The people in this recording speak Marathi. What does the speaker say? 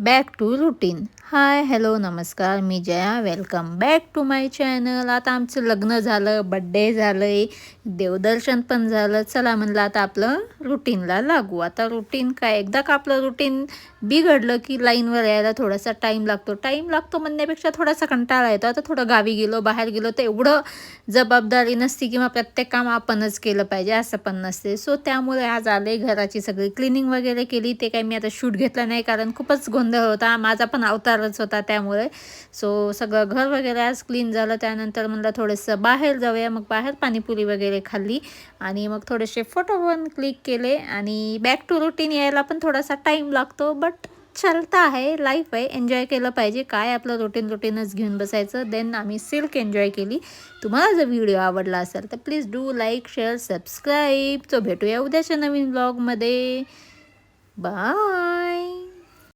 Back to routine. Hi hello नमस्कार, मी Jaya. Welcome back to my channel. आता आमचं लग्न झालं, बड्डे झालं आहे, देवदर्शन पण झालं. चला म्हणलं आता आपलं रुटीनला लागू. आता रुटीन काय, एकदा का आपलं रुटीन बिघडलं की लाईनवर यायला थोडासा टाईम लागतो म्हणण्यापेक्षा थोडासा कंटाळा येतो. आता थोडं गावी गेलो, बाहेर गेलो तर एवढं जबाबदारी नसती किंवा प्रत्येक काम आपणच केलं पाहिजे असं पण नसते. सो त्यामुळे आज आले, घराची सगळी क्लिनिंग वगैरे केली. ते काही मी आता शूट घेतला नाही कारण खूपच गोंधळ होता, माझा पण अवतारच होता त्यामुळे. सो सगळं घर वगैरे आज क्लीन झालं. त्यानंतर म्हणलं थोडंसं बाहेर जाऊया, मग बाहेर पाणीपुरी वगैरे खाल्ली आणि मग थोडेसे फोटो पण क्लिक केले. आणि बॅक टू रुटीन यायला पण थोडासा टाईम लागतो, बट चलता आहे, लाईफ आहे, एन्जॉय केलं पाहिजे. काय आपलं रुटीनच घेऊन बसायचं. देन आम्ही सिल्क एन्जॉय केली. तुम्हाला जर व्हिडिओ आवडला असेल तर please do like, share, subscribe. तो भेटूया उद्याच्या नवीन ब्लॉगमध्ये. बाय.